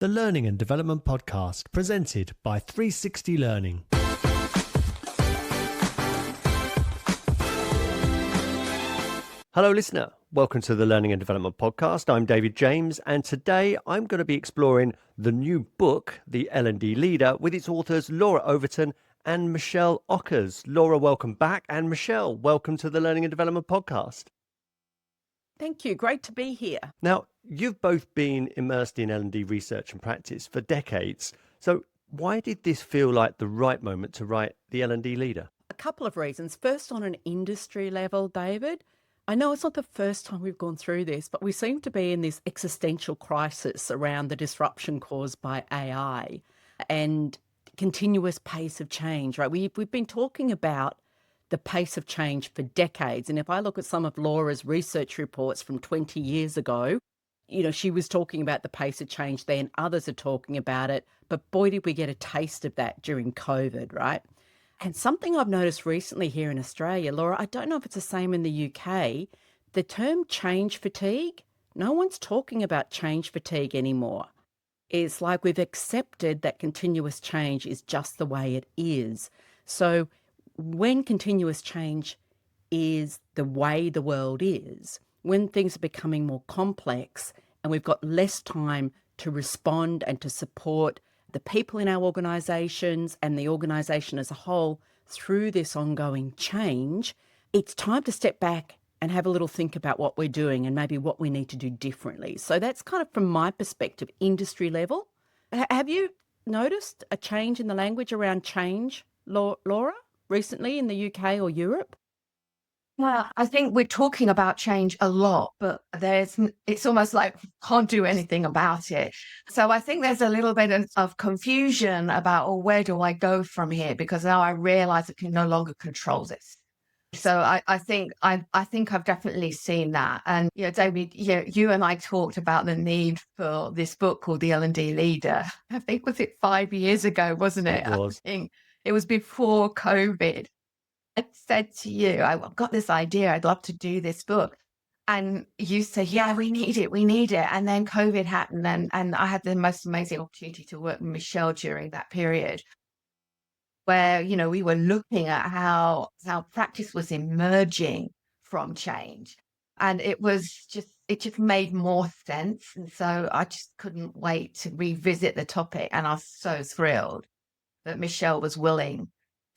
the Learning and Development Podcast, presented by 360 Learning. Hello, listener. Welcome to the Learning and Development Podcast. I'm David James, and today I'm going to be exploring the new book, The L&D Leader, with its authors Laura Overton and Michelle Ockers. Laura, welcome back, and Michelle, welcome to the Learning and Development Podcast. Thank you. Great to be here. Now, you've both been immersed in L&D research and practice for decades. So why did this feel like the right moment to write The L&D Leader? A couple of reasons. First, on an industry level, David, I know it's not the first time we've gone through this, but we seem to be in this existential crisis around the disruption caused by AI and continuous pace of change, right? We've been talking about the pace of change for decades. And if I look at some of Laura's research reports from 20 years ago, she was talking about the pace of change then, others are talking about it, but boy, did we get a taste of that during COVID, right? And something I've noticed recently here in Australia, Laura, I don't know if it's the same in the UK, the term change fatigue, no one's talking about change fatigue anymore. It's like we've accepted that continuous change is just the way it is. So when continuous change is the way the world is, when things are becoming more complex and we've got less time to respond and to support the people in our organisations and the organisation as a whole through this ongoing change, it's time to step back and have a little think about what we're doing and maybe what we need to do differently. So that's kind of from my perspective, industry level. Have you noticed a change in the language around change, Laura, recently in the UK or Europe? Well, I think we're talking about change a lot, but it's almost like we can't do anything about it. So I think there's a little bit of confusion about, where do I go from here? Because now I realize I can no longer control this. So I think I've definitely seen that. And, David, you and I talked about the need for this book called The L&D Leader. I think, was it 5 years ago, wasn't it? It was. I think it was before COVID. I said to you, I've got this idea, I'd love to do this book. And you said, yeah, we need it. And then COVID happened and I had the most amazing opportunity to work with Michelle during that period where, we were looking at how practice was emerging from change. And it just made more sense. And so I just couldn't wait to revisit the topic. And I was so thrilled that Michelle was willing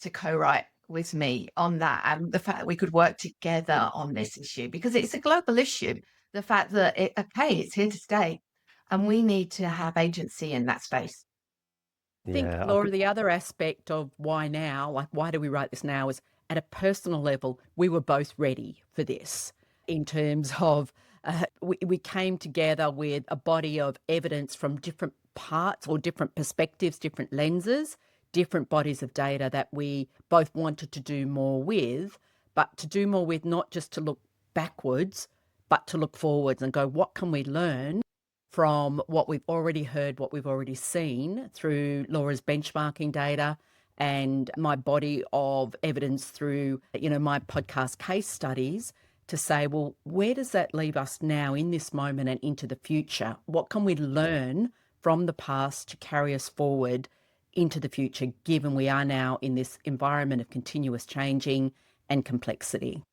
to co-write with me on that, and the fact that we could work together on this issue, because it's a global issue. The fact that it's here to stay, and we need to have agency in that space. I think, Laura, the other aspect of why now, like why do we write this now, is at a personal level, we were both ready for this in terms of we came together with a body of evidence from different parts or different perspectives, different lenses, different bodies of data that we both wanted to do more with, but to do more with not just to look backwards, but to look forwards and go, what can we learn from what we've already heard, what we've already seen through Laura's benchmarking data and my body of evidence through, my podcast case studies, to say, well, where does that leave us now in this moment and into the future? What can we learn from the past to carry us forward into the future, given we are now in this environment of continuous changing and complexity?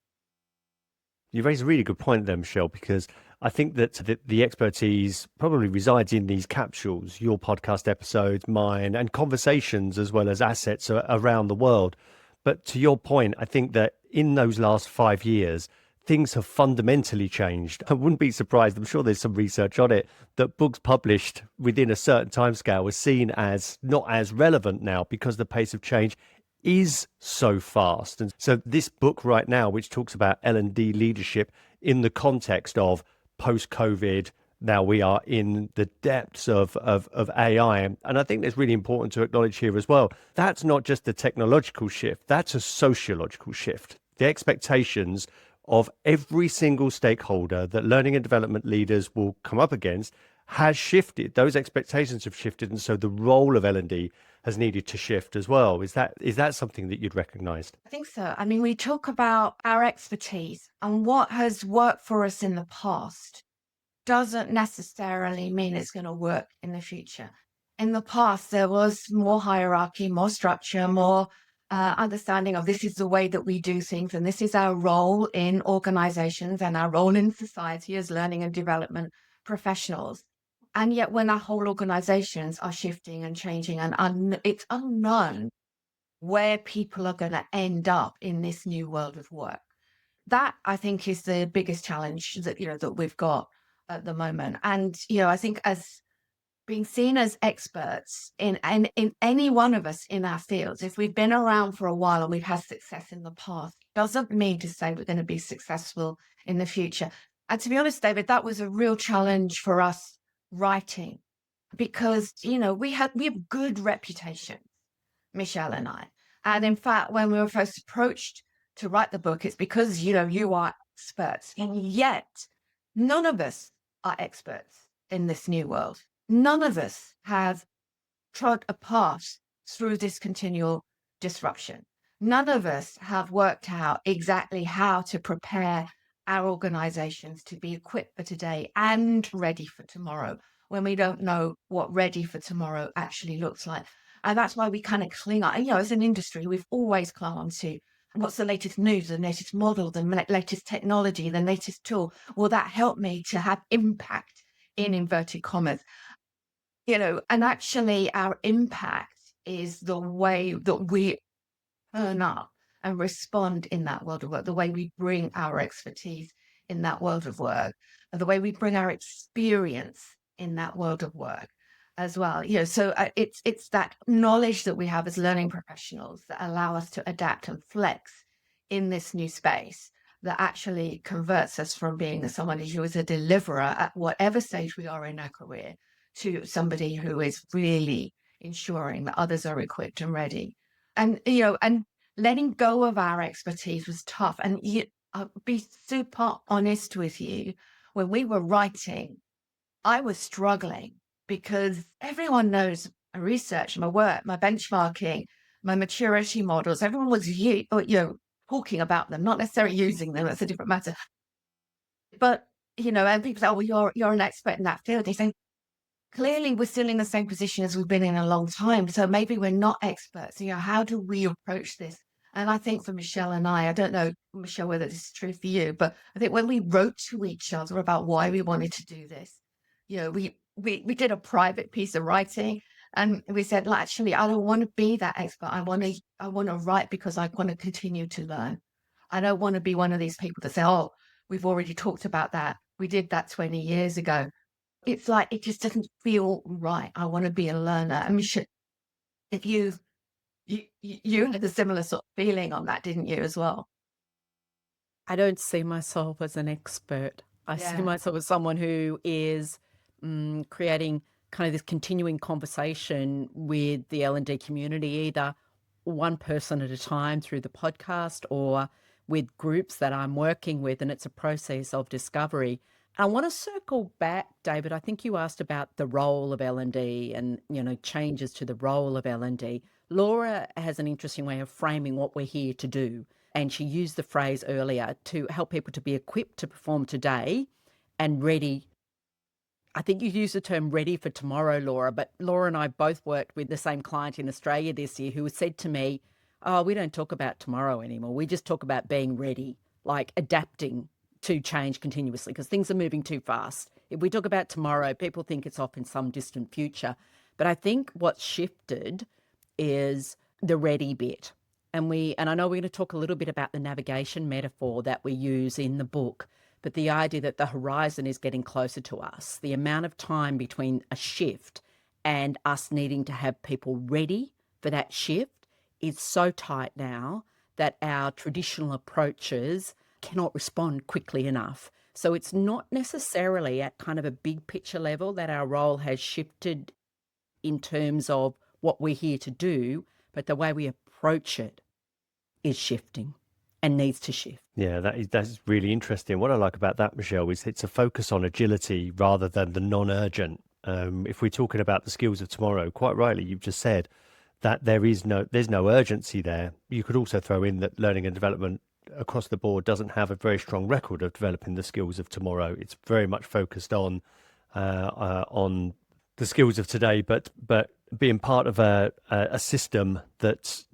You raise a really good point there, Michelle, because I think that the expertise probably resides in these capsules, your podcast episodes, mine, and conversations as well as assets around the world. But to your point, I think that in those last 5 years, things have fundamentally changed. I wouldn't be surprised, I'm sure there's some research on it, that books published within a certain timescale are seen as not as relevant now because the pace of change is so fast. And so this book right now, which talks about L&D leadership in the context of post-COVID, now we are in the depths of AI. And I think that's really important to acknowledge here as well. That's not just a technological shift, that's a sociological shift. The expectations of every single stakeholder that learning and development leaders will come up against has shifted. Those expectations have shifted, and so the role of L&D has needed to shift as well. Is that something that you'd recognise? I think so. I mean, we talk about our expertise and what has worked for us in the past. doesn't necessarily mean it's going to work in the future. In the past, there was more hierarchy, more structure, more understanding of this is the way that we do things, and this is our role in organizations and our role in society as learning and development professionals. And yet, when our whole organizations are shifting and changing, and it's unknown where people are going to end up in this new world of work. That, I think, is the biggest challenge that we've got at the moment. And I think as being seen as experts in any one of us in our fields, if we've been around for a while and we've had success in the past, doesn't mean to say we're going to be successful in the future. And to be honest, David, that was a real challenge for us writing, because we have good reputations, Michelle and I. And in fact, when we were first approached to write the book, it's because you are experts, and yet none of us are experts in this new world. None of us have trod a path through this continual disruption. None of us have worked out exactly how to prepare our organizations to be equipped for today and ready for tomorrow, when we don't know what ready for tomorrow actually looks like. And that's why we kind of cling on, as an industry, we've always clung on to what's the latest news, the latest model, the latest technology, the latest tool. Will that help me to have impact, in inverted commas? And actually our impact is the way that we turn up and respond in that world of work, the way we bring our expertise in that world of work, the way we bring our experience in that world of work as well. So it's that knowledge that we have as learning professionals that allow us to adapt and flex in this new space, that actually converts us from being somebody who is a deliverer at whatever stage we are in our career to somebody who is really ensuring that others are equipped and ready. And letting go of our expertise was tough. And I'll be super honest with you, when we were writing, I was struggling, because everyone knows my research, my work, my benchmarking, my maturity models. Everyone was talking about them, not necessarily using them. That's a different matter. But and people say, "Oh, well, you're an expert in that field." They say, clearly we're still in the same position as we've been in a long time. So maybe we're not experts. How do we approach this? And I think for Michelle and I don't know, Michelle, whether this is true for you, but I think when we wrote to each other about why we wanted to do this, we did a private piece of writing, and we said, well, actually, I don't want to be that expert. I want to write because I want to continue to learn. I don't want to be one of these people that say, oh, we've already talked about that. We did that 20 years ago. It's like, it just doesn't feel right. I want to be a learner. I mean, if you had a similar sort of feeling on that, didn't you, as well? I don't see myself as an expert. I see Yeah. myself as someone who is creating kind of this continuing conversation with the L&D community, either one person at a time through the podcast or with groups that I'm working with, and it's a process of discovery. I want to circle back, David. I think you asked about the role of L&D and, changes to the role of L&D. Laura has an interesting way of framing what we're here to do. And she used the phrase earlier to help people to be equipped to perform today and ready. I think you used the term ready for tomorrow, Laura, but Laura and I both worked with the same client in Australia this year who said to me, oh, we don't talk about tomorrow anymore. We just talk about being ready, like adapting to change continuously, because things are moving too fast. If we talk about tomorrow, people think it's off in some distant future. But I think what's shifted is the ready bit. And I know we're going to talk a little bit about the navigation metaphor that we use in the book, but the idea that the horizon is getting closer to us, the amount of time between a shift and us needing to have people ready for that shift is so tight now that our traditional approaches cannot respond quickly enough. So it's not necessarily at kind of a big picture level that our role has shifted in terms of what we're here to do, but the way we approach it is shifting and needs to shift. Yeah, that's really interesting. What I like about that, Michelle, is it's a focus on agility rather than the non-urgent. If we're talking about the skills of tomorrow, quite rightly, you've just said that there's no urgency there. You could also throw in that learning and development across the board doesn't have a very strong record of developing the skills of tomorrow. It's very much focused on the skills of today, but being part of a system that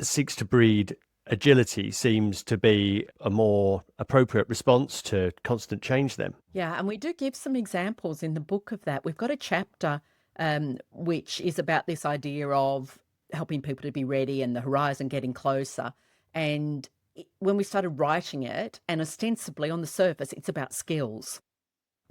seeks to breed agility seems to be a more appropriate response to constant change then. Yeah, and we do give some examples in the book of that. We've got a chapter which is about this idea of helping people to be ready and the horizon getting closer. And when we started writing it, and ostensibly on the surface, it's about skills.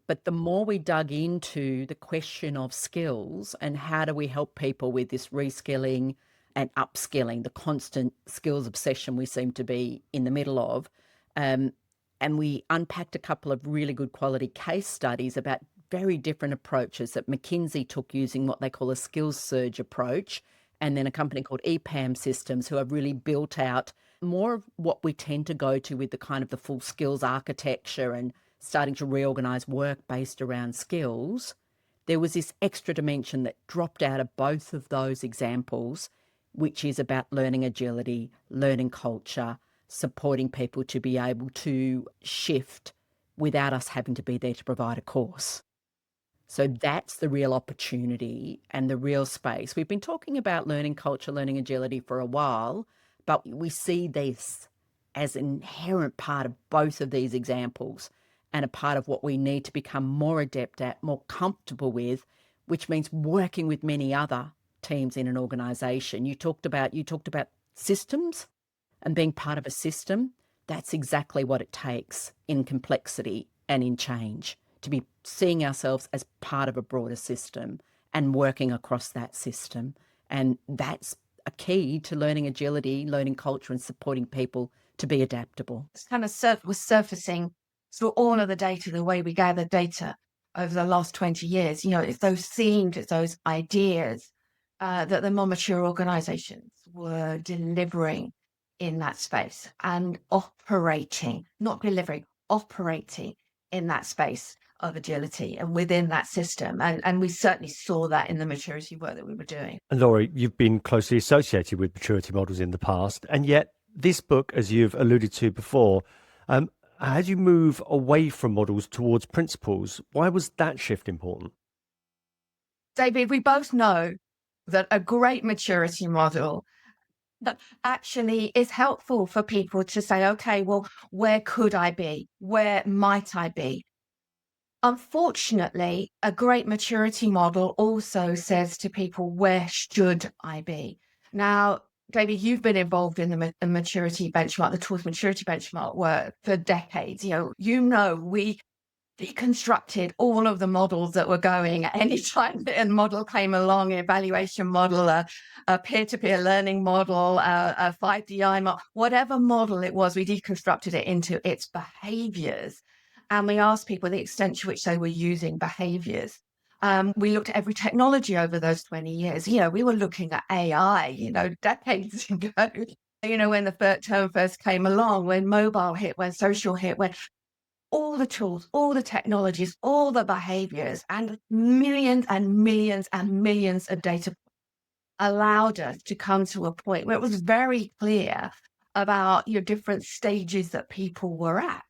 But the more we dug into the question of skills and how do we help people with this reskilling and upskilling, the constant skills obsession we seem to be in the middle of, and we unpacked a couple of really good quality case studies about very different approaches that McKinsey took using what they call a skills surge approach, and then a company called EPAM Systems who have really built out more of what we tend to go to with the kind of the full skills architecture and starting to reorganize work based around skills. There was this extra dimension that dropped out of both of those examples, which is about learning agility, learning culture, supporting people to be able to shift without us having to be there to provide a course. So that's the real opportunity and the real space. We've been talking about learning culture, learning agility for a while, but we see this as an inherent part of both of these examples and a part of what we need to become more adept at, more comfortable with, which means working with many other teams in an organization. You talked about systems and being part of a system. That's exactly what it takes in complexity and in change, to be seeing ourselves as part of a broader system and working across that system. And that's a key to learning agility, learning culture, and supporting people to be adaptable. It's kind of was surfacing through all of the data, the way we gather data over the last 20 years. It's those themes, it's those ideas that the more mature organizations were delivering in that space and operating, not delivering, operating in that space of agility and within that system. And we certainly saw that in the maturity work that we were doing. And Laurie, you've been closely associated with maturity models in the past, and yet this book, as you've alluded to before, as you move away from models towards principles, why was that shift important? David, we both know that a great maturity model that actually is helpful for people to say, okay, well, where could I be? Where might I be? Unfortunately, a great maturity model also says to people, where should I be? Now, David, you've been involved in the maturity benchmark, the tools maturity benchmark work for decades. We deconstructed all of the models that were going at any time that a model came along, an evaluation model, a peer-to-peer learning model, a 5DI model, whatever model it was, we deconstructed it into its behaviors. And we asked people the extent to which they were using behaviors. We looked at every technology over those 20 years. We were looking at AI, decades ago. When the term first came along, when mobile hit, when social hit, when all the tools, all the technologies, all the behaviors, and millions and millions and millions of data allowed us to come to a point where it was very clear about your different stages that people were at.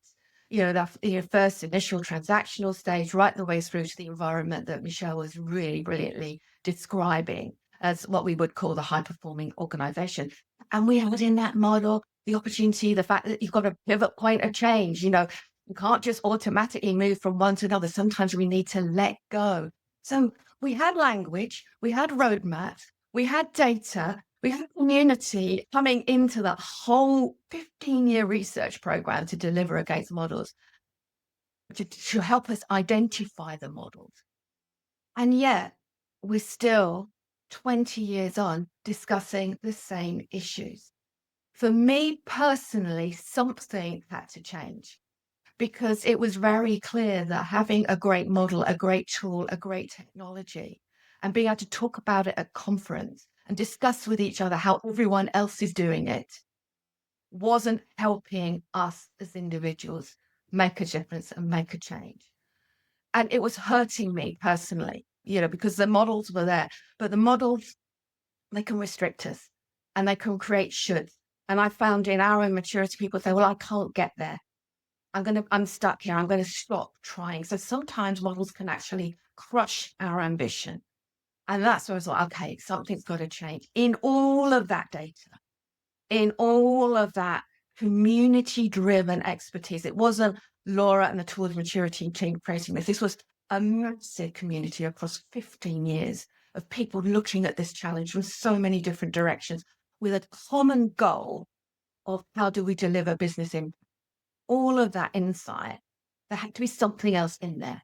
The first initial transactional stage, right the way through to the environment that Michelle was really brilliantly describing as what we would call the high-performing organization. And we had in that model the opportunity, the fact that you've got a pivot point of change. You can't just automatically move from one to another. Sometimes we need to let go. So we had language, we had roadmaps, we had data, we had community coming into that whole 15-year research program to deliver against models, to help us identify the models. And yet we're still 20 years on discussing the same issues. For me personally, something had to change, because it was very clear that having a great model, a great tool, a great technology, and being able to talk about it at conference and discuss with each other how everyone else is doing it wasn't helping us as individuals make a difference and make a change. And it was hurting me personally, because the models were there, but the models, they can restrict us and they can create shoulds And I found in our own maturity, people say, well, I can't get there. I'm stuck here. I'm going to stop trying. So sometimes models can actually crush our ambition. And that's where I was like, okay, something's got to change. In all of that data, in all of that community-driven expertise, it wasn't Laura and the Tools Maturity team creating this. This was a massive community across 15 years of people looking at this challenge from so many different directions with a common goal of how do we deliver business impact. All of that insight, there had to be something else in there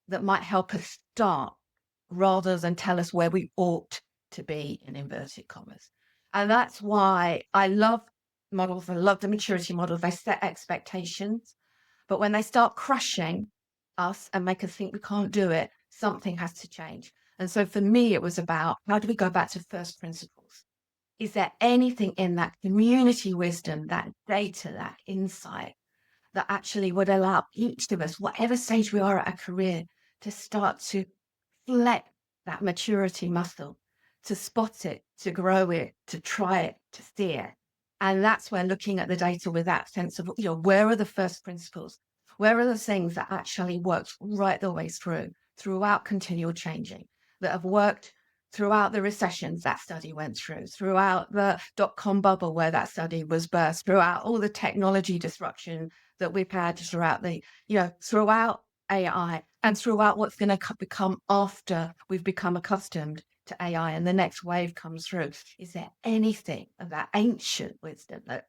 that might help us start rather than tell us where we ought to be, in inverted commas. And that's why I love models. I love the maturity models. They set expectations, but when they start crushing us and make us think we can't do it, something has to change. And so for me, it was about how do we go back to first principles? Is there anything in that community wisdom, that data, that insight that actually would allow each of us, whatever stage we are at our career, to start to flex that maturity muscle, to spot it, to grow it, to try it, to see it. And that's where looking at the data with that sense of, where are the first principles? Where are the things that actually worked right the way throughout continual changing, that have worked throughout the recessions that study went throughout the dot-com bubble where that study was burst, throughout all the technology disruption that we've had throughout throughout AI and throughout what's going to become after we've become accustomed to AI and the next wave comes through. Is there anything of that ancient wisdom, that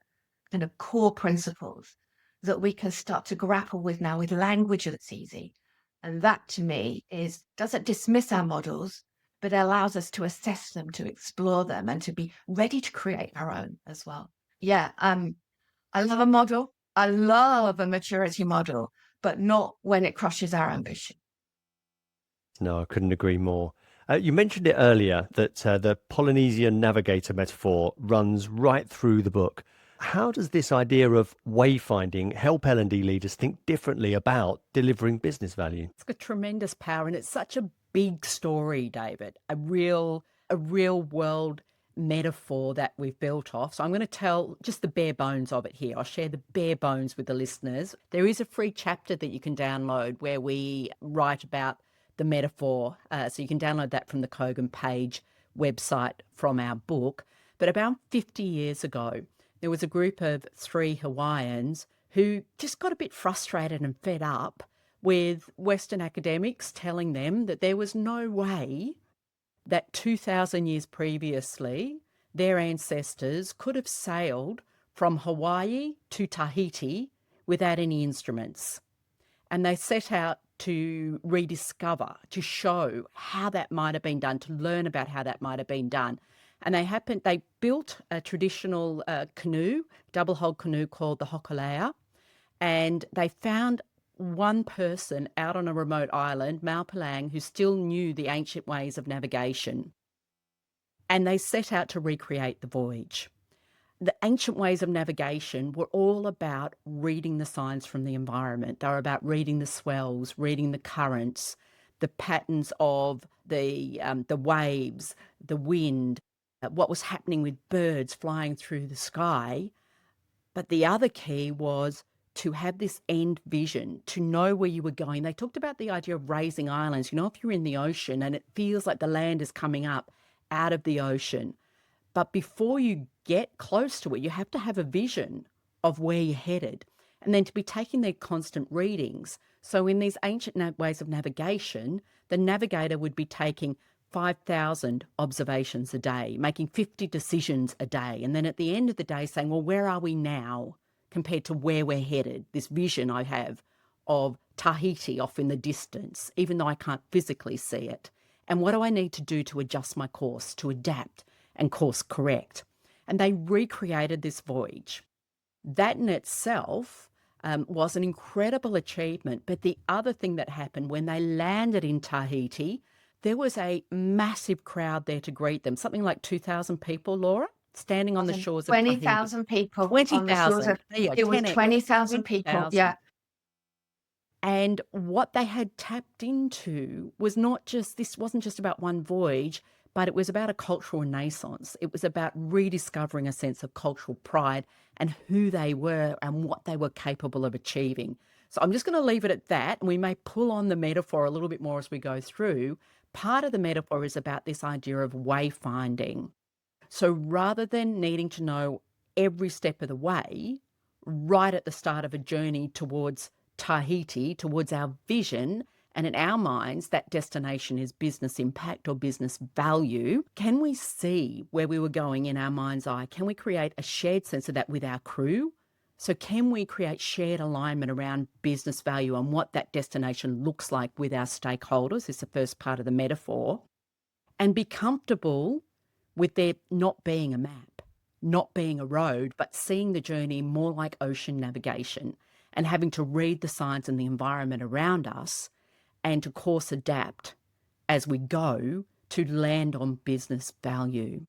kind of core principles that we can start to grapple with now with language that's easy? And that to me doesn't dismiss our models, but allows us to assess them, to explore them, and to be ready to create our own as well. Yeah, I love a model. I love a maturity model, but not when it crushes our ambition. No, I couldn't agree more. You mentioned it earlier that the Polynesian navigator metaphor runs right through the book. How does this idea of wayfinding help L&D leaders think differently about delivering business value? It's got tremendous power, and it's such a big story, David. A real world metaphor that we've built off. So I'm going to tell just the bare bones of it here. I'll share the bare bones with the listeners. There is a free chapter that you can download where we write about the metaphor. So you can download that from the Kogan Page website from our book. But about 50 years ago, there was a group of 3 Hawaiians who just got a bit frustrated and fed up with Western academics telling them that there was no way that 2,000 years previously, their ancestors could have sailed from Hawaii to Tahiti without any instruments. And they set out to rediscover, to show how that might have been done, to learn about how that might have been done. And they built a traditional canoe, double-hulled canoe called the hokulea, and they found one person out on a remote island, Maupalang, who still knew the ancient ways of navigation. And they set out to recreate the voyage. The ancient ways of navigation were all about reading the signs from the environment. They were about reading the swells, reading the currents, the patterns of the waves, the wind, what was happening with birds flying through the sky. But the other key was to have this end vision, to know where you were going. They talked about the idea of raising islands. If you're in the ocean and it feels like the land is coming up out of the ocean, but before you get close to it, you have to have a vision of where you're headed, and then to be taking their constant readings. So in these ancient ways of navigation, the navigator would be taking 5,000 observations a day, making 50 decisions a day. And then at the end of the day saying, well, where are we now compared to where we're headed? This vision I have of Tahiti off in the distance, even though I can't physically see it. And what do I need to do to adjust my course, to adapt and course correct? And they recreated this voyage. That in itself was an incredible achievement. But the other thing that happened when they landed in Tahiti, there was a massive crowd there to greet them, something like 2,000 people, Laura, standing on the shores of Tahiti. 20,000 people. 20,000. It was 20,000 people. Yeah. And what they had tapped into was this wasn't just about one voyage, but it was about a cultural renaissance. It was about rediscovering a sense of cultural pride and who they were and what they were capable of achieving. So I'm just going to leave it at that. And we may pull on the metaphor a little bit more as we go through. Part of the metaphor is about this idea of wayfinding. So rather than needing to know every step of the way, right at the start of a journey towards Tahiti, towards our vision, and in our minds, that destination is business impact or business value, can we see where we were going in our mind's eye? Can we create a shared sense of that with our crew? So can we create shared alignment around business value and what that destination looks like with our stakeholders? Is the first part of the metaphor. And be comfortable with there not being a map, not being a road, but seeing the journey more like ocean navigation and having to read the signs and the environment around us and to course adapt as we go to land on business value.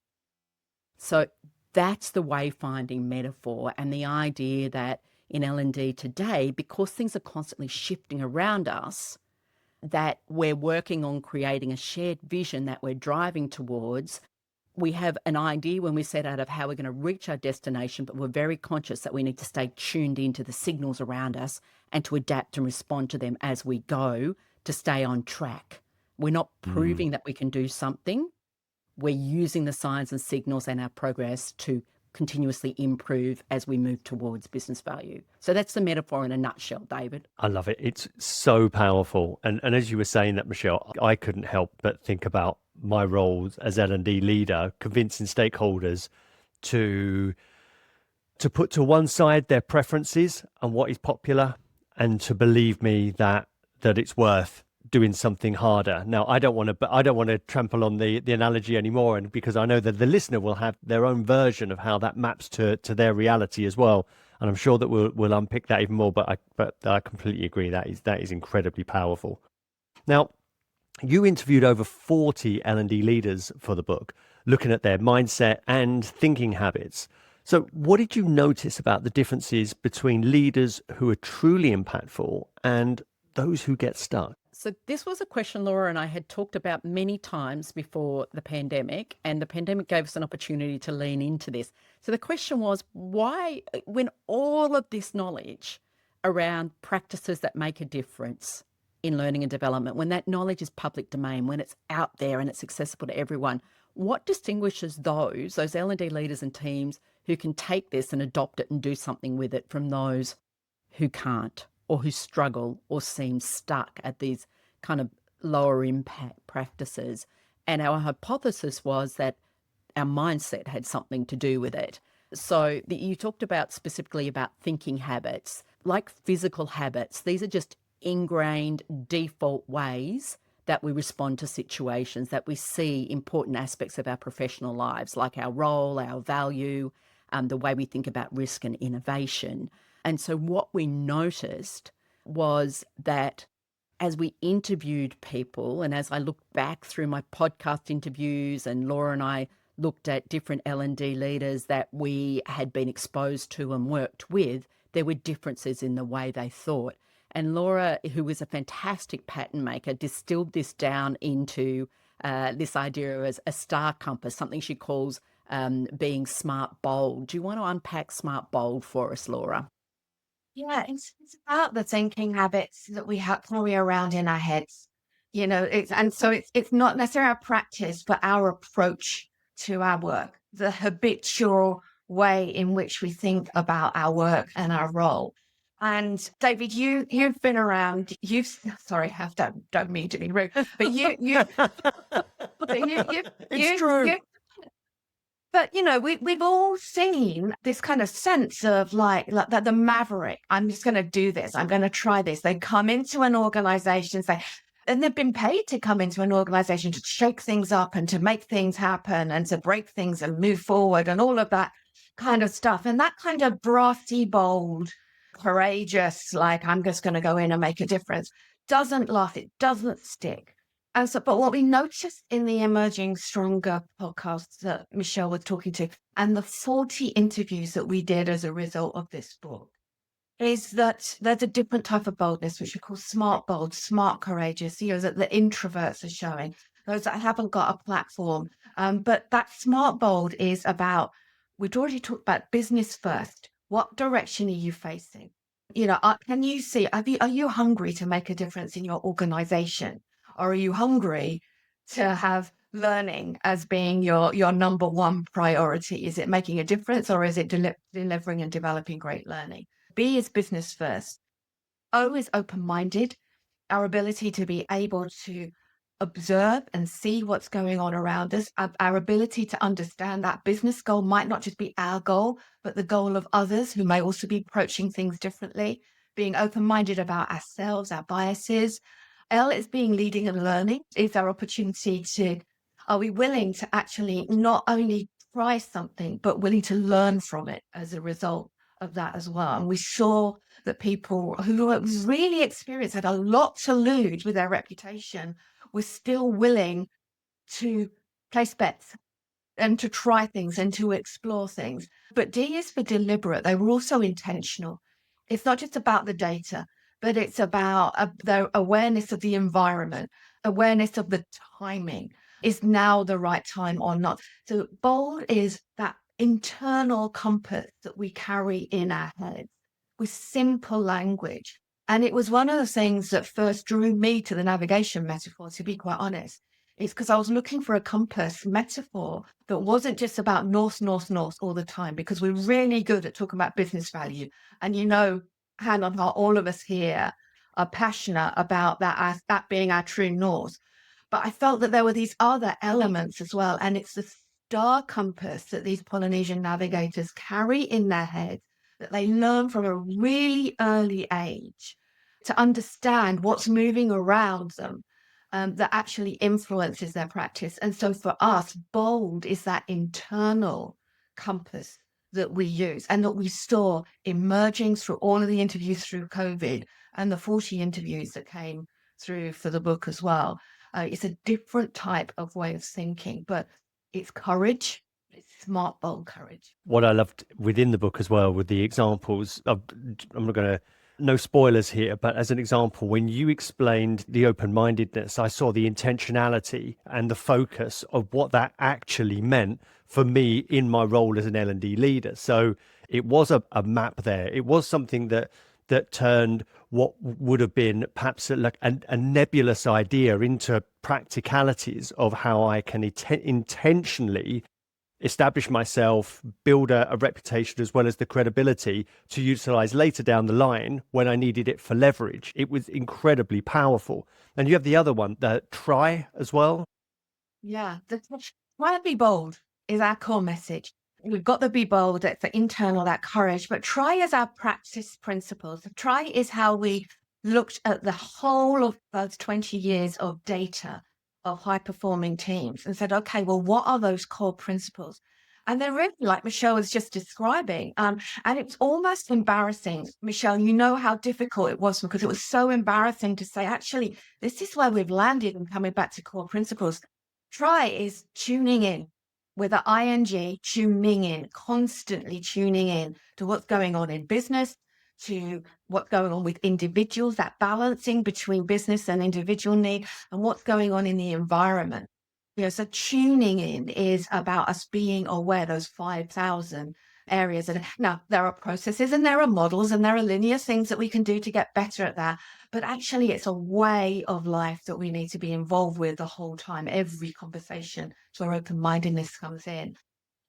So that's the wayfinding metaphor, and the idea that in L&D today, because things are constantly shifting around us, that we're working on creating a shared vision that we're driving towards. We have an idea when we set out of how we're going to reach our destination, but we're very conscious that we need to stay tuned into the signals around us and to adapt and respond to them as we go to stay on track. We're not proving that we can do something. We're using the signs and signals and our progress to continuously improve as we move towards business value. So that's the metaphor in a nutshell, David. I love it. It's so powerful. And as you were saying that, Michelle, I couldn't help but think about my roles as L&D leader, convincing stakeholders to put to one side their preferences and what is popular, and to believe me that it's worth doing something harder. Now, I don't want to trample on the analogy anymore, and because I know that the listener will have their own version of how that maps to their reality as well. And I'm sure that we'll unpick that even more. But I completely agree that is incredibly powerful. Now, you interviewed over 40 L&D leaders for the book, looking at their mindset and thinking habits. So what did you notice about the differences between leaders who are truly impactful and those who get stuck? So this was a question Laura and I had talked about many times before the pandemic, and the pandemic gave us an opportunity to lean into this. So the question was, why, when all of this knowledge around practices that make a difference in learning and development, when that knowledge is public domain, when it's out there and it's accessible to everyone, what distinguishes those L&D leaders and teams who can take this and adopt it and do something with it from those who can't, or who struggle or seem stuck at these kind of lower impact practices? And our hypothesis was that our mindset had something to do with it. So you talked about specifically about thinking habits, like physical habits. These are just ingrained default ways that we respond to situations, that we see important aspects of our professional lives, like our role, our value, the way we think about risk and innovation. And so what we noticed was that as we interviewed people, and as I looked back through my podcast interviews, and Laura and I looked at different L&D leaders that we had been exposed to and worked with, there were differences in the way they thought. And Laura, who is a fantastic pattern maker, distilled this down into this idea as a star compass, something she calls being smart bold. Do you want to unpack smart bold for us, Laura? Yeah, it's about the thinking habits that we have carry around in our heads. It's not necessarily our practice, but our approach to our work, the habitual way in which we think about our work and our role. And David, you've been around. Sorry, don't mean to be rude, but It's true. But we've all seen this kind of sense of like that the maverick. I'm just going to do this. I'm going to try this. They come into an organization, and they've been paid to come into an organization to shake things up and to make things happen and to break things and move forward and all of that kind of stuff. And that kind of brassy, bold, courageous, like I'm just going to go in and make a difference, doesn't last. It doesn't stick. But what we noticed in the Emerging Stronger podcast that Michelle was talking to, and the 40 interviews that we did as a result of this book, is that there's a different type of boldness, which we call smart bold, smart courageous, that the introverts are showing. those that haven't got a platform. But that smart bold is about, we've already talked about business first. What direction are you facing? Can you see, are you hungry to make a difference in your organization? Or are you hungry to have learning as being your number one priority? Is it making a difference, or is it delivering and developing great learning? B is business first. O is open-minded, our ability to be able to observe and see what's going on around us, our ability to understand that business goal might not just be our goal, but the goal of others who may also be approaching things differently, being open-minded about ourselves, our biases. L is being leading and learning, is our opportunity to, are we willing to actually not only try something, but willing to learn from it as a result of that as well. And we saw that people who were really experienced, had a lot to lose with their reputation, were still willing to place bets and to try things and to explore things. But D is for deliberate. They were also intentional. It's not just about the data, but it's about their awareness of the environment, awareness of the timing. Is now the right time or not? So bold is that internal compass that we carry in our heads with simple language. And it was one of the things that first drew me to the navigation metaphor, to be quite honest. It's because I was looking for a compass metaphor that wasn't just about north, north, north all the time, because we're really good at talking about business value. And hand on heart, all of us here are passionate about that being our true north. But I felt that there were these other elements as well. And it's the star compass that these Polynesian navigators carry in their heads, that they learn from a really early age to understand what's moving around them, that actually influences their practice. And so for us, bold is that internal compass that we use and that we saw emerging through all of the interviews through COVID and the 40 interviews that came through for the book as well. It's a different type of way of thinking, but it's courage. It's smart, bold courage. What I loved within the book as well with the examples, I'm not going to, no spoilers here, but as an example, when you explained the open-mindedness, I saw the intentionality and the focus of what that actually meant for me in my role as an L&D leader. So it was a map there. It was something that turned what would have been perhaps like a nebulous idea into practicalities of how I can intentionally establish myself, build a reputation as well as the credibility to utilize later down the line when I needed it for leverage. It was incredibly powerful. And you have the other one, the try as well. Yeah, try and be bold is our core message. We've got the be bold, that's the internal, that courage, but try is our practice principles. Try is how we looked at the whole of those 20 years of data of high performing teams and said, okay, well, what are those core principles? And they're really like Michelle was just describing. And it's almost embarrassing. Michelle, you know how difficult it was, because it was so embarrassing to say, actually, this is where we've landed and coming back to core principles. Try is tuning in with an ing, tuning in, constantly tuning in to what's going on in business, to what's going on with individuals, that balancing between business and individual need, and what's going on in the environment. So tuning in is about us being aware, those 5,000 areas. And now there are processes and there are models and there are linear things that we can do to get better at that. But actually, it's a way of life that we need to be involved with the whole time, every conversation. So where open-mindedness comes in.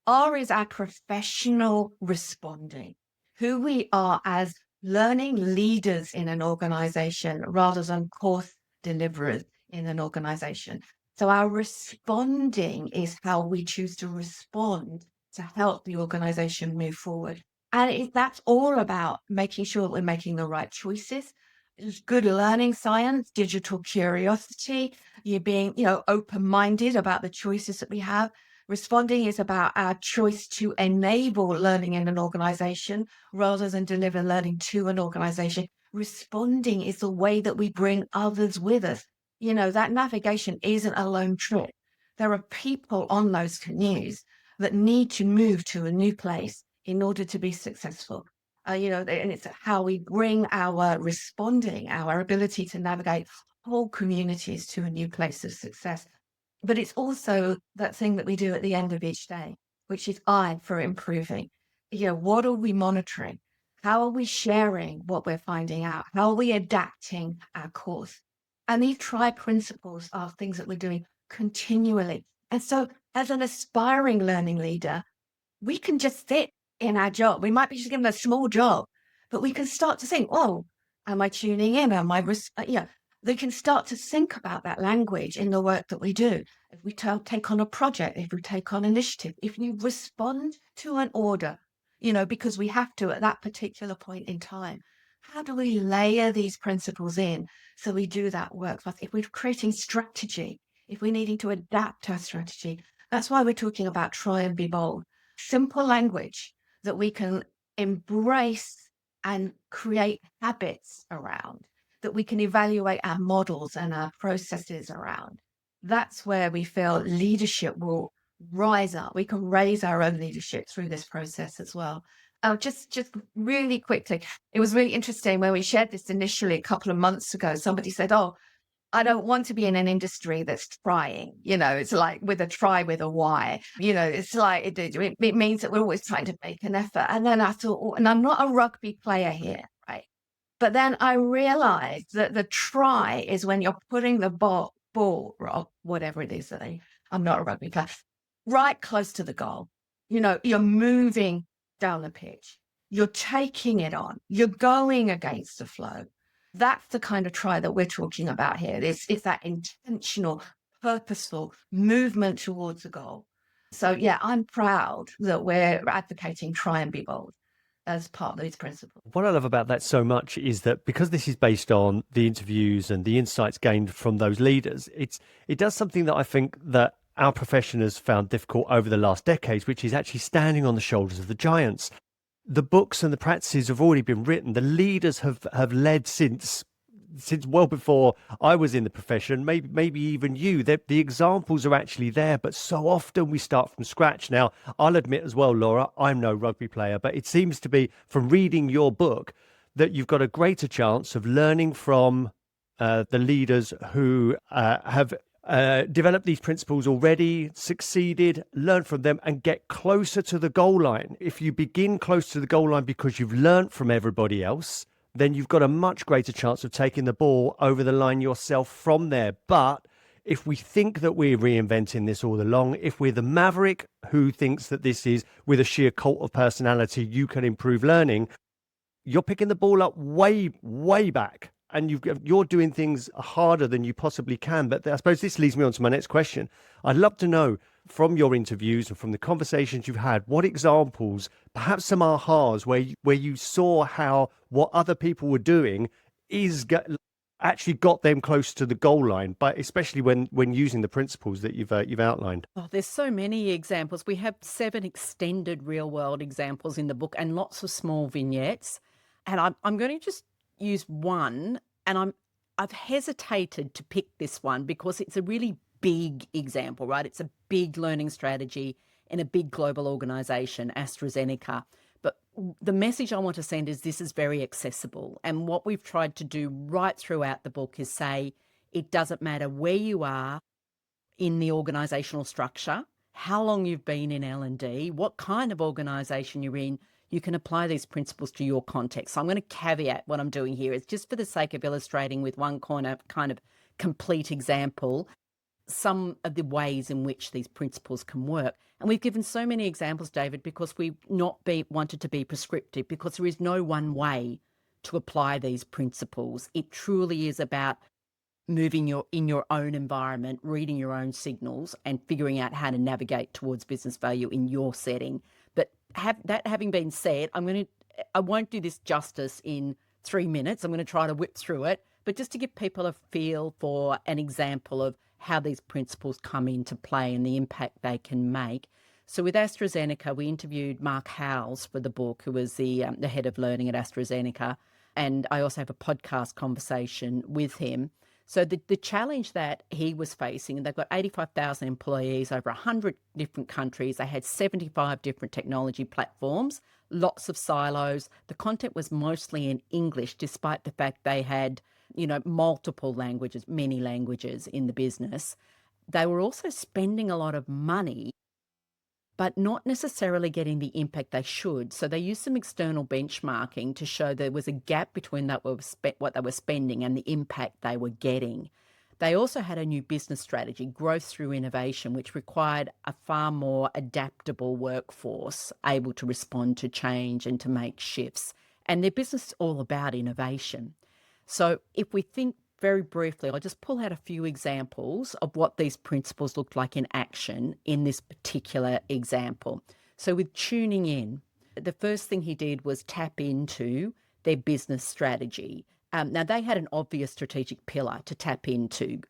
R is our professional responding, who we are as learning leaders in an organization rather than course deliverers in an organization. So our responding is how we choose to respond to help the organization move forward. And that's all about making sure that we're making the right choices. It's good learning science, digital curiosity, you being, open-minded about the choices that we have. Responding is about our choice to enable learning in an organization rather than deliver learning to an organization. Responding is the way that we bring others with us. That navigation isn't a lone trip. There are people on those canoes that need to move to a new place in order to be successful. And it's how we bring our responding, our ability to navigate whole communities to a new place of success. But it's also that thing that we do at the end of each day, which is I for improving. What are we monitoring? How are we sharing what we're finding out? How are we adapting our course? And these try principles are things that we're doing continually. And so, as an aspiring learning leader, we can just sit in our job. We might be just given a small job, but we can start to think, oh, am I tuning in? Am I, they can start to think about that language in the work that we do. If we take on a project, if we take on initiative, if you respond to an order, because we have to at that particular point in time, how do we layer these principles in so we do that work? If we're creating strategy, if we're needing to adapt our strategy, that's why we're talking about try and be bold. Simple language that we can embrace and create habits around, that we can evaluate our models and our processes around. That's where we feel leadership will rise up. We can raise our own leadership through this process as well. Just really quickly, it was really interesting when we shared this initially a couple of months ago. Somebody said, oh, I don't want to be in an industry that's trying, it's like with a try with a Y, it's like it means that we're always trying to make an effort. And then I thought, oh, and I'm not a rugby player here, right? But then I realized that the try is when you're putting the ball, or whatever it is I'm not a rugby player, right close to the goal. You're moving down the pitch, you're taking it on, you're going against the flow. That's the kind of try that we're talking about here. It's that intentional, purposeful movement towards a goal. So yeah, I'm proud that we're advocating try and be bold as part of these principles. What I love about that so much is that because this is based on the interviews and the insights gained from those leaders, it does something that I think that our profession has found difficult over the last decades, which is actually standing on the shoulders of the giants. The books and the practices have already been written. The leaders have led since well before I was in the profession, maybe even you. The examples are actually there, but so often we start from scratch. Now, I'll admit as well, Laura, I'm no rugby player, but it seems to be from reading your book that you've got a greater chance of learning from the leaders who have develop these principles already, succeeded, learn from them, and get closer to the goal line. If you begin close to the goal line because you've learned from everybody else, then you've got a much greater chance of taking the ball over the line yourself from there. But if we think that we're reinventing this all along, if we're the maverick who thinks that this is with a sheer cult of personality, you can improve learning, you're picking the ball up way, way back. And you're doing things harder than you possibly can. But I suppose this leads me on to my next question. I'd love to know from your interviews and from the conversations you've had, what examples, perhaps some ahas, where you saw how what other people were doing actually got them close to the goal line, but especially when using the principles that you've outlined. Oh, there's so many examples. We have 7 extended real world examples in the book and lots of small vignettes. And I'm going to just use one, and I've hesitated to pick this one because it's a really big example, right? It's a big learning strategy in a big global organization, AstraZeneca. But the message I want to send is this is very accessible. And what we've tried to do right throughout the book is say it doesn't matter where you are in the organizational structure, how long you've been in L&D, what kind of organization you're in, you can apply these principles to your context. So I'm going to caveat what I'm doing here. It's just for the sake of illustrating with one kind of complete example some of the ways in which these principles can work. And we've given so many examples, David, because we've not wanted to be prescriptive, because there is no one way to apply these principles. It truly is about moving in your own environment, reading your own signals, and figuring out how to navigate towards business value in your setting. But that having been said, I won't do this justice in 3 minutes. I'm going to try to whip through it, but just to give people a feel for an example of how these principles come into play and the impact they can make. So with AstraZeneca, we interviewed Mark Howells for the book, who was the head of learning at AstraZeneca. And I also have a podcast conversation with him. So the challenge that he was facing, they've got 85,000 employees over 100 different countries. They had 75 different technology platforms, lots of silos. The content was mostly in English, despite the fact they had, multiple languages, many languages in the business. They were also spending a lot of money, but not necessarily getting the impact they should. So they used some external benchmarking to show there was a gap between what they were spending and the impact they were getting. They also had a new business strategy, growth through innovation, which required a far more adaptable workforce able to respond to change and to make shifts. And their business is all about innovation. So if we think very briefly, I'll just pull out a few examples of what these principles looked like in action in this particular example. So with tuning in, the first thing he did was tap into their business strategy. Now, they had an obvious strategic pillar to tap into,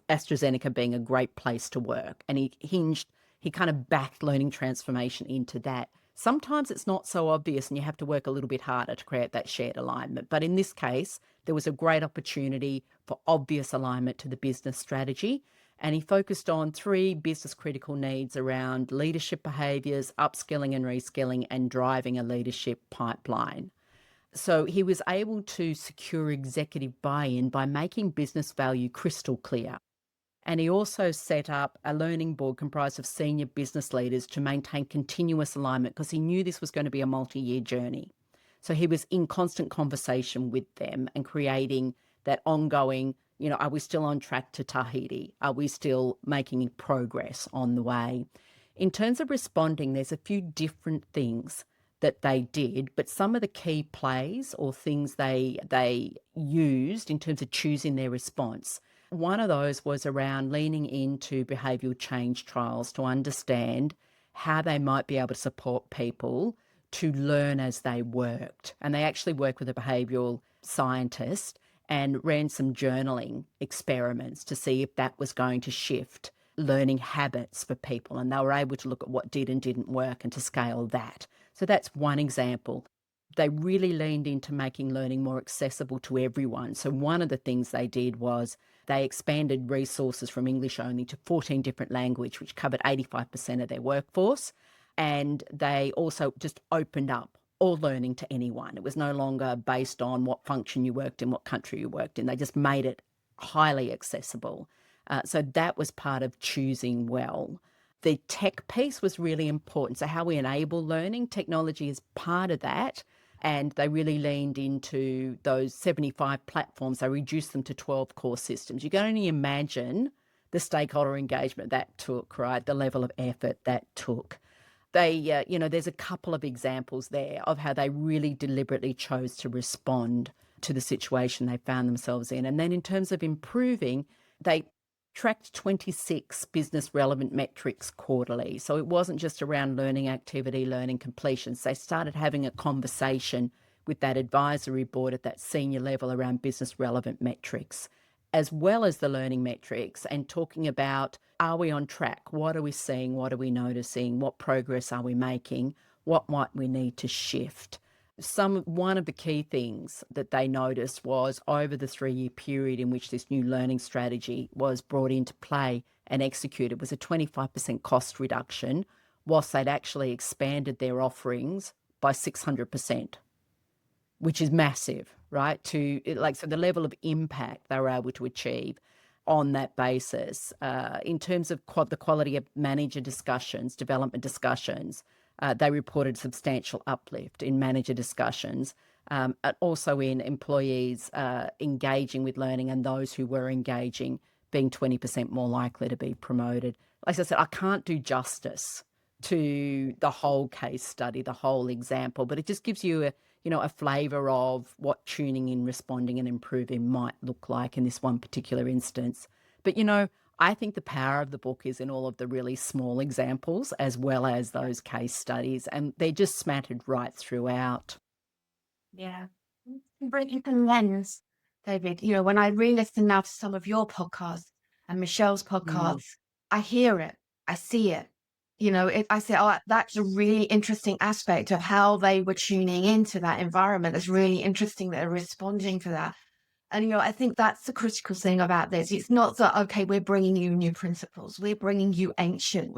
AstraZeneca being a great place to work. And he kind of backed learning transformation into that. Sometimes it's not so obvious and you have to work a little bit harder to create that shared alignment. But in this case, there was a great opportunity for obvious alignment to the business strategy. And he focused on 3 business critical needs around leadership behaviours, upskilling and reskilling, and driving a leadership pipeline. So he was able to secure executive buy-in by making business value crystal clear. And he also set up a learning board comprised of senior business leaders to maintain continuous alignment because he knew this was going to be a multi-year journey. So he was in constant conversation with them and creating that ongoing, are we still on track to Tahiti? Are we still making progress on the way? In terms of responding, there's a few different things that they did, but some of the key plays or things they used in terms of choosing their response. One of those was around leaning into behavioural change trials to understand how they might be able to support people to learn as they worked. And they actually worked with a behavioural scientist and ran some journaling experiments to see if that was going to shift learning habits for people. And they were able to look at what did and didn't work and to scale that. So that's one example. They really leaned into making learning more accessible to everyone. So one of the things they did was they expanded resources from English only to 14 different languages, which covered 85% of their workforce. And they also just opened up all learning to anyone. It was no longer based on what function you worked in, what country you worked in. They just made it highly accessible. So that was part of choosing well. The tech piece was really important. So how we enable learning, technology is part of that. And they really leaned into those 75 platforms. They reduced them to 12 core systems. You can only imagine the stakeholder engagement that took, right? The level of effort that took. They, there's a couple of examples there of how they really deliberately chose to respond to the situation they found themselves in. And then in terms of improving, they tracked 26 business relevant metrics quarterly. So it wasn't just around learning activity, learning completions. They started having a conversation with that advisory board at that senior level around business relevant metrics, as well as the learning metrics, and talking about, are we on track? What are we seeing? What are we noticing? What progress are we making? What might we need to shift? One of the key things that they noticed was over the 3-year period in which this new learning strategy was brought into play and executed was a 25% cost reduction, whilst they'd actually expanded their offerings by 600%, which is massive, right? So the level of impact they were able to achieve on that basis. In terms of the quality of manager discussions, development discussions, they reported substantial uplift in manager discussions, also in employees engaging with learning, and those who were engaging being 20% more likely to be promoted. Like I said, I can't do justice to the whole case study, the whole example, but it just gives you a flavour of what tuning in, responding and improving might look like in this one particular instance. But, I think the power of the book is in all of the really small examples as well as those case studies, and they're just smattered right throughout. Yeah. Brilliant lens, David. When I re-listen now to some of your podcasts and Michelle's podcasts, I hear it, I see it. I say, oh, that's a really interesting aspect of how they were tuning into that environment. It's really interesting that they're responding to that. And, I think that's the critical thing about this. It's not that, okay, we're bringing you new principles. We're bringing you ancient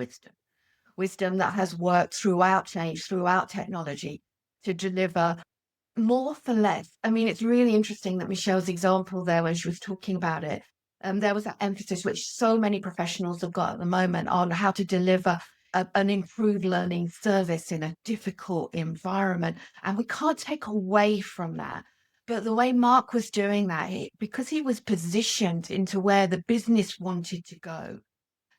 wisdom that has worked throughout change, throughout technology to deliver more for less. I mean, it's really interesting that Michelle's example there when she was talking about it, There was that emphasis, which so many professionals have got at the moment, on how to deliver an improved learning service in a difficult environment. And we can't take away from that. But the way Mark was doing that, because he was positioned into where the business wanted to go,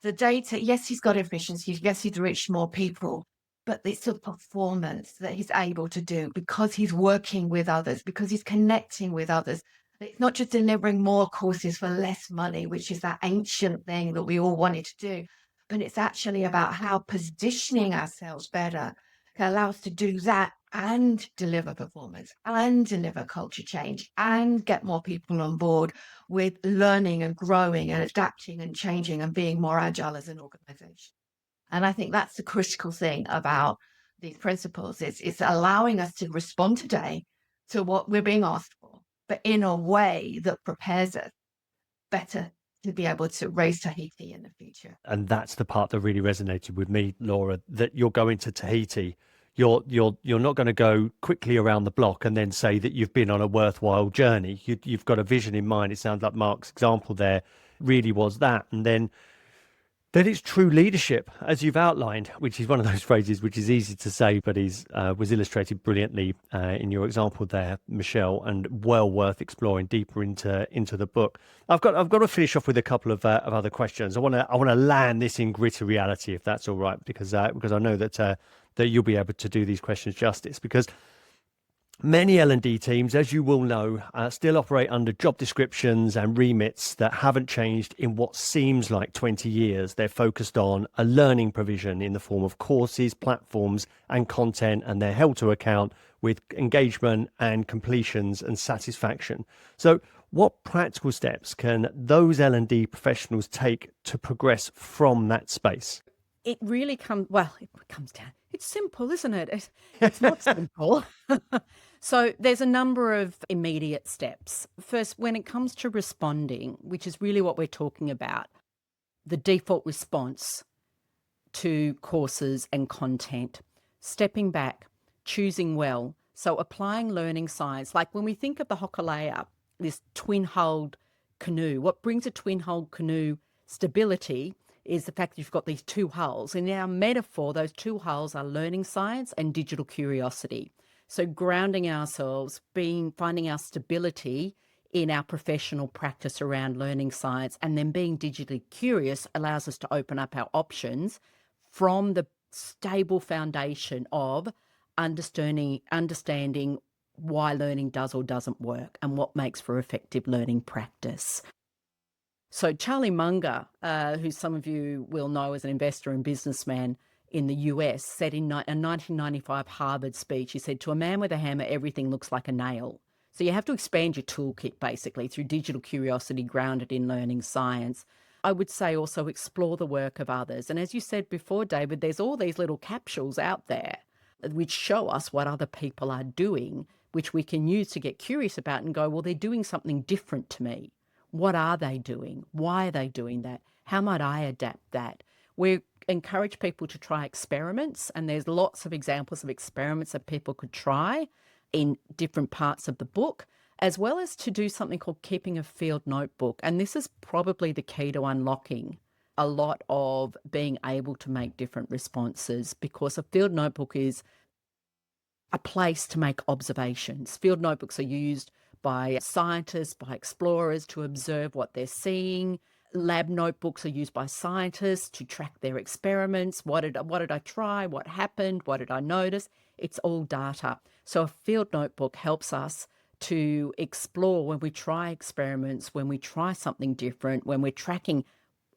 the data, yes, he's got efficiency, yes, he's reached more people, but it's a performance that he's able to do because he's working with others, because he's connecting with others. It's not just delivering more courses for less money, which is that ancient thing that we all wanted to do, but it's actually about how positioning ourselves better can allow us to do that and deliver performance and deliver culture change and get more people on board with learning and growing and adapting and changing and being more agile as an organization. And I think that's the critical thing about these principles. It's allowing us to respond today to what we're being asked for, but in a way that prepares us better to be able to raise Tahiti in the future. And that's the part that really resonated with me, Laura, that you're going to Tahiti. You're not going to go quickly around the block and then say that you've been on a worthwhile journey. You've got a vision in mind. It sounds like Mark's example there really was that. And then it's true leadership, as you've outlined, which is one of those phrases which is easy to say, but was illustrated brilliantly in your example there, Michelle, and well worth exploring deeper into the book. I've got to finish off with a couple of other questions. I want to land this in gritty reality, if that's all right, because I know that you'll be able to do these questions justice, because many L&D teams, as you will know, still operate under job descriptions and remits that haven't changed in what seems like 20 years. They're focused on a learning provision in the form of courses, platforms, and content, and they're held to account with engagement and completions and satisfaction. So what practical steps can those L&D professionals take to progress from that space? It really comes down. It's simple, isn't it? It's not simple. So there's a number of immediate steps. First, when it comes to responding, which is really what we're talking about, the default response to courses and content, stepping back, choosing well. So applying learning science, like when we think of the Hokulea, this twin-hulled canoe, what brings a twin-hulled canoe stability is the fact that you've got these two hulls. In our metaphor, those two hulls are learning science and digital curiosity. So grounding ourselves, finding our stability in our professional practice around learning science, and then being digitally curious allows us to open up our options from the stable foundation of understanding why learning does or doesn't work and what makes for effective learning practice. So Charlie Munger, who some of you will know as an investor and businessman in the US, said in a 1995 Harvard speech, he said, "To a man with a hammer, everything looks like a nail." So you have to expand your toolkit basically through digital curiosity grounded in learning science. I would say also explore the work of others. And as you said before, David, there's all these little capsules out there which show us what other people are doing, which we can use to get curious about and go, well, they're doing something different to me. What are they doing? Why are they doing that? How might I adapt that? We encourage people to try experiments, and there's lots of examples of experiments that people could try in different parts of the book, as well as to do something called keeping a field notebook. And this is probably the key to unlocking a lot of being able to make different responses, because a field notebook is a place to make observations. Field notebooks are used by scientists, by explorers to observe what they're seeing. Lab notebooks are used by scientists to track their experiments. What did I try? What happened? What did I notice? It's all data. So a field notebook helps us to explore when we try experiments, when we try something different, when we're tracking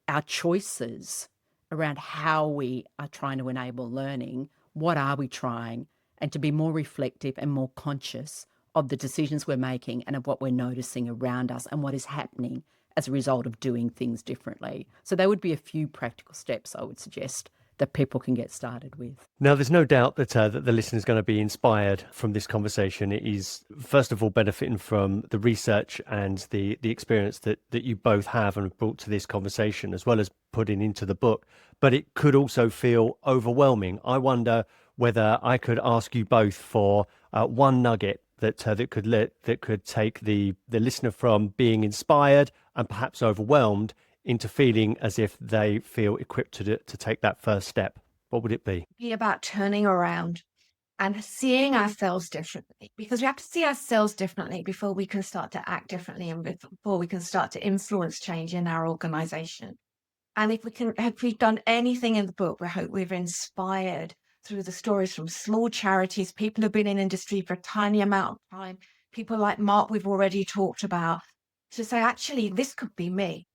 our choices around how we are trying to enable learning. What are we trying? And to be more reflective and more conscious of the decisions we're making and of what we're noticing around us and what is happening as a result of doing things differently. So there would be a few practical steps I would suggest that people can get started with. Now, there's no doubt that the listener is going to be inspired from this conversation. It is, first of all, benefiting from the research and the experience that you both have and have brought to this conversation, as well as putting into the book. But it could also feel overwhelming. I wonder whether I could ask you both for one nugget that that could take the listener from being inspired and perhaps overwhelmed into feeling as if they feel equipped to take that first step? What would it be? Be about turning around and seeing ourselves differently, because we have to see ourselves differently before we can start to act differently and before we can start to influence change in our organization. And if we've done anything in the book, we hope we've inspired through the stories from small charities, people who've been in industry for a tiny amount of time, people like Mark we've already talked about, to say, actually, this could be me.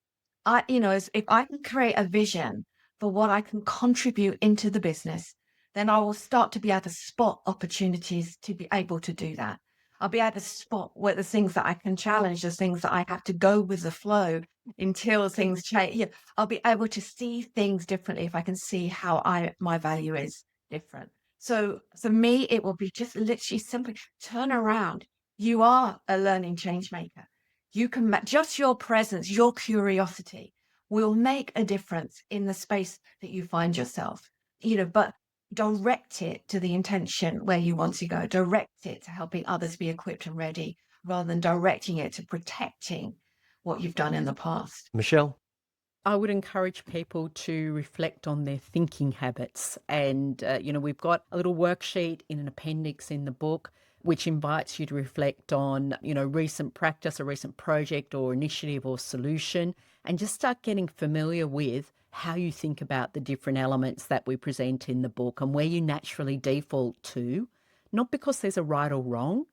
If I can create a vision for what I can contribute into the business, then I will start to be able to spot opportunities to be able to do that. I'll be able to spot what the things that I can challenge, the things that I have to go with the flow until things change. Yeah, I'll be able to see things differently if I can see how my value is different. So for me, it will be just literally simply turn around. You are a learning change maker. You can just your presence, your curiosity will make a difference in the space that you find yourself. But direct it to the intention where you want to go. Direct it to helping others be equipped and ready, rather than directing it to protecting what you've done in the past. Michelle? I would encourage people to reflect on their thinking habits. And, we've got a little worksheet in an appendix in the book, which invites you to reflect on, recent practice, a recent project or initiative or solution, and just start getting familiar with how you think about the different elements that we present in the book and where you naturally default to, not because there's a right or wrong,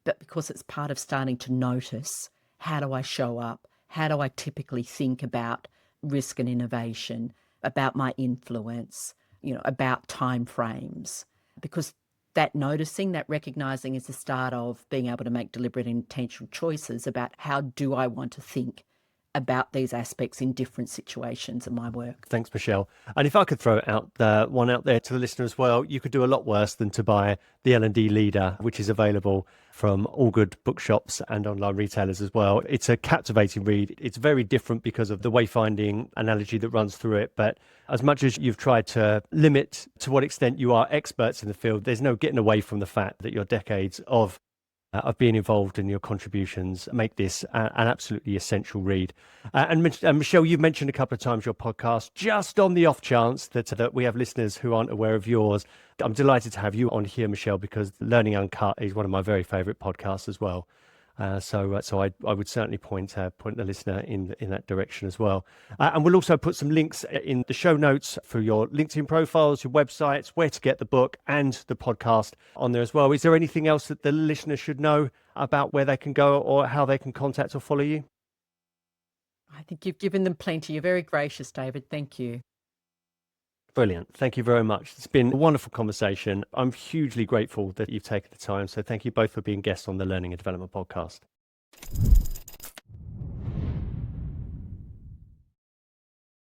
but because it's part of starting to notice, how do I show up? How do I typically think about risk and innovation, about my influence, about timeframes? Because that noticing, that recognizing is the start of being able to make deliberate and intentional choices about how do I want to think about these aspects in different situations in my work. Thanks, Michelle. And if I could throw one out there to the listener as well, you could do a lot worse than to buy the L&D Leader, which is available from all good bookshops and online retailers as well. It's a captivating read. It's very different because of the wayfinding analogy that runs through it. But as much as you've tried to limit to what extent you are experts in the field, there's no getting away from the fact that your decades of being involved in your contributions make this an absolutely essential read. And Michelle, you've mentioned a couple of times your podcast. Just on the off chance that we have listeners who aren't aware of yours, I'm delighted to have you on here, Michelle, because Learning Uncut is one of my very favourite podcasts as well. So I would certainly point the listener in that direction as well. And we'll also put some links in the show notes for your LinkedIn profiles, your websites, where to get the book and the podcast on there as well. Is there anything else that the listener should know about where they can go or how they can contact or follow you? I think you've given them plenty. You're very gracious, David. Thank you. Brilliant. Thank you very much. It's been a wonderful conversation. I'm hugely grateful that you've taken the time. So thank you both for being guests on the Learning and Development Podcast.